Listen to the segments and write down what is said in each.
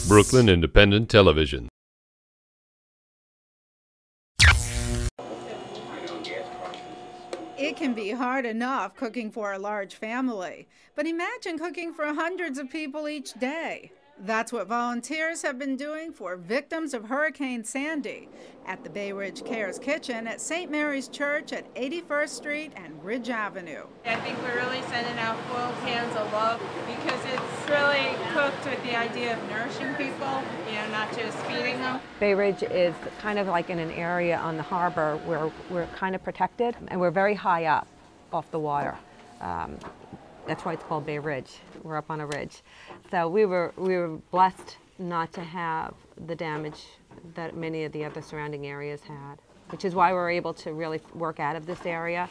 Brooklyn Independent Television. It can be hard enough cooking for a large family, but imagine cooking for hundreds of people each day. That's what volunteers have been doing for victims of Hurricane Sandy at the Bay Ridge Cares Kitchen at St. Mary's Church at 81st Street and Ridge Avenue. I think we're really sending out full cans of love because it's really cooked with the idea of nourishing people, not just feeding them. Bay Ridge is kind of like in an area on the harbor where we're kind of protected, and we're very high up off the water. That's why it's called Bay Ridge. We're up on a ridge. So we were blessed not to have the damage that many of the other surrounding areas had, which is why we're able to really work out of this area.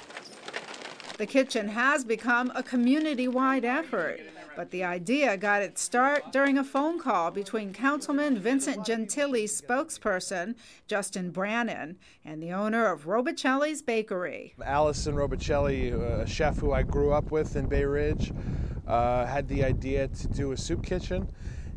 The kitchen has become a community-wide effort, but the idea got its start during a phone call between Councilman Vincent Gentili's spokesperson, Justin Brannon, and the owner of Robicelli's Bakery. Allison Robicelli, a chef who I grew up with in Bay Ridge, had the idea to do a soup kitchen,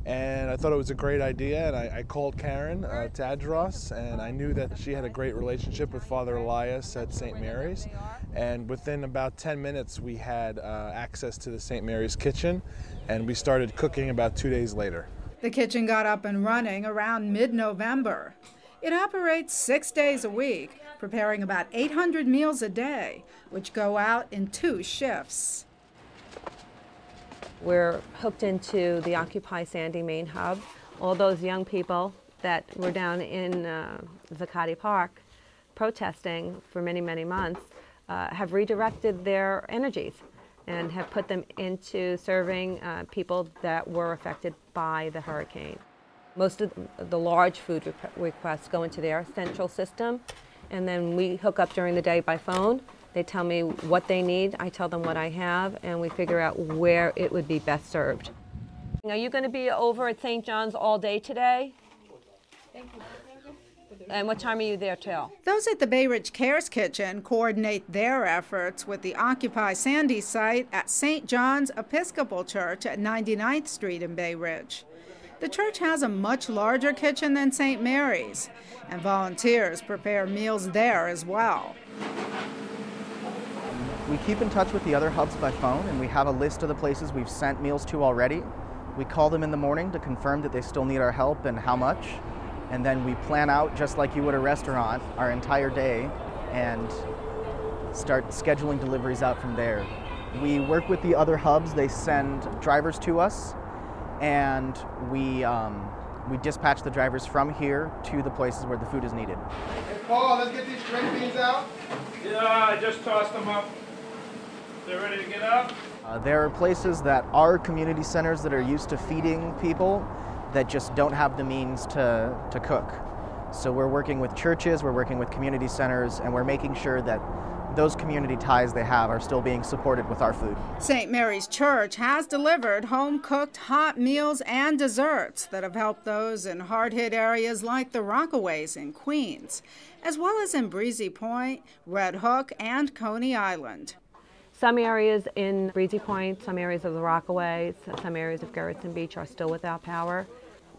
and I thought it was a great idea, and I called Karen Tadros, and I knew that she had a great relationship with Father Elias at St. Mary's, and within about 10 minutes we had access to the St. Mary's kitchen, and we started cooking about 2 days later. The kitchen got up and running around mid-November. It operates 6 days a week, preparing about 800 meals a day, which go out in 2 shifts. We're hooked into the Occupy Sandy main hub. All those young people that were down in Zuccotti Park protesting for many, many months have redirected their energies and have put them into serving people that were affected by the hurricane. Most of the large food requests go into their central system, and then we hook up during the day by phone. They tell me what they need, I tell them what I have, and we figure out where it would be best served. Are you going to be over at St. John's all day today? Thank you. And what time are you there till? Those at the Bay Ridge Cares Kitchen coordinate their efforts with the Occupy Sandy site at St. John's Episcopal Church at 99th Street in Bay Ridge. The church has a much larger kitchen than St. Mary's, and volunteers prepare meals there as well. We keep in touch with the other hubs by phone, and we have a list of the places we've sent meals to already. We call them in the morning to confirm that they still need our help and how much, and then we plan out, just like you would a restaurant, our entire day and start scheduling deliveries out from there. We work with the other hubs. They send drivers to us, and we dispatch the drivers from here to the places where the food is needed. Hey Paul, let's get these string beans out. Yeah, I just tossed them up. They're ready to get up? There are places that are community centers that are used to feeding people that just don't have the means to cook. So we're working with churches, we're working with community centers, and we're making sure that those community ties they have are still being supported with our food. St. Mary's Church has delivered home-cooked hot meals and desserts that have helped those in hard-hit areas like the Rockaways in Queens, as well as in Breezy Point, Red Hook, and Coney Island. Some areas in Breezy Point, some areas of the Rockaways, some areas of Gerritsen Beach are still without power,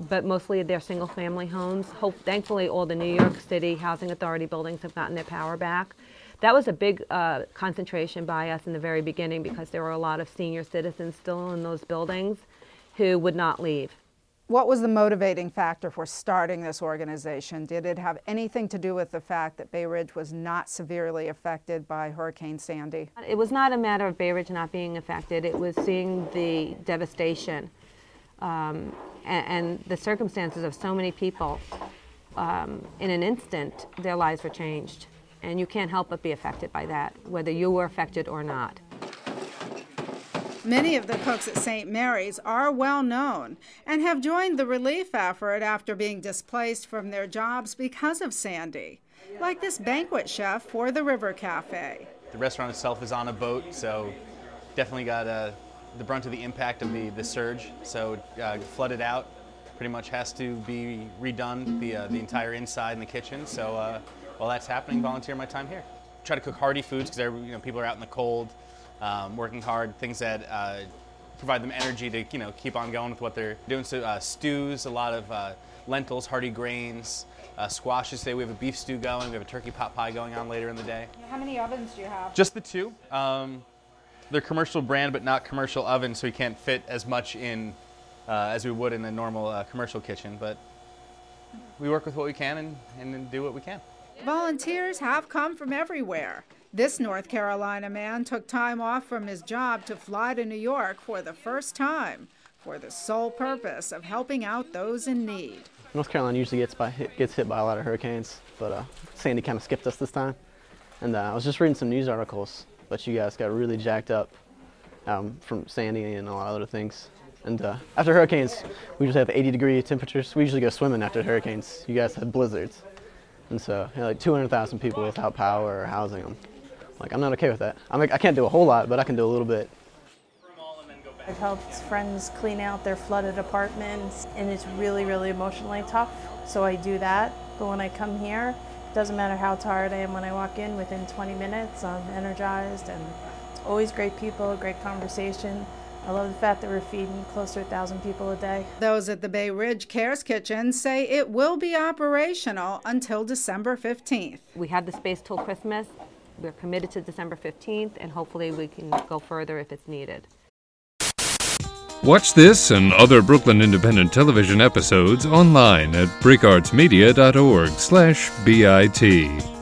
but mostly they're single-family homes. Thankfully, all the New York City Housing Authority buildings have gotten their power back. That was a big concentration by us in the very beginning because there were a lot of senior citizens still in those buildings who would not leave. What was the motivating factor for starting this organization? Did it have anything to do with the fact that Bay Ridge was not severely affected by Hurricane Sandy? It was not a matter of Bay Ridge not being affected. It was seeing the devastation and the circumstances of so many people. In an instant, their lives were changed. And you can't help but be affected by that, whether you were affected or not. Many of the cooks at St. Mary's are well known and have joined the relief effort after being displaced from their jobs because of Sandy, like this banquet chef for the River Cafe. The restaurant itself is on a boat, so definitely got the brunt of the impact of the surge. So flooded out, pretty much has to be redone, the entire inside in the kitchen. So while that's happening, volunteer my time here. Try to cook hearty foods because people are out in the cold, working hard, things that provide them energy to keep on going with what they're doing. So stews, a lot of lentils, hearty grains, squashes. Today we have a beef stew going. We have a turkey pot pie going on later in the day. How many ovens do you have? Just the two. They're commercial brand, but not commercial ovens, so we can't fit as much in as we would in a normal commercial kitchen. But we work with what we can and do what we can. Volunteers have come from everywhere. This North Carolina man took time off from his job to fly to New York for the first time for the sole purpose of helping out those in need. North Carolina usually gets hit by a lot of hurricanes, but Sandy kind of skipped us this time. And I was just reading some news articles, but you guys got really jacked up from Sandy and a lot of other things. And after hurricanes, we usually have 80-degree temperatures. We usually go swimming after hurricanes. You guys had blizzards. And so like 200,000 people without power or housing them. Like, I'm not okay with that. I can't do a whole lot, but I can do a little bit. I've helped friends clean out their flooded apartments, and it's really, really emotionally tough, so I do that. But when I come here, it doesn't matter how tired I am when I walk in, within 20 minutes I'm energized, and it's always great people, great conversation. I love the fact that we're feeding close to 1,000 people a day. Those at the Bay Ridge Cares Kitchen say it will be operational until December 15th. We have the space till Christmas. We're committed to December 15th, and hopefully we can go further if it's needed. Watch this and other Brooklyn Independent Television episodes online at breakartsmedia.org/BIT.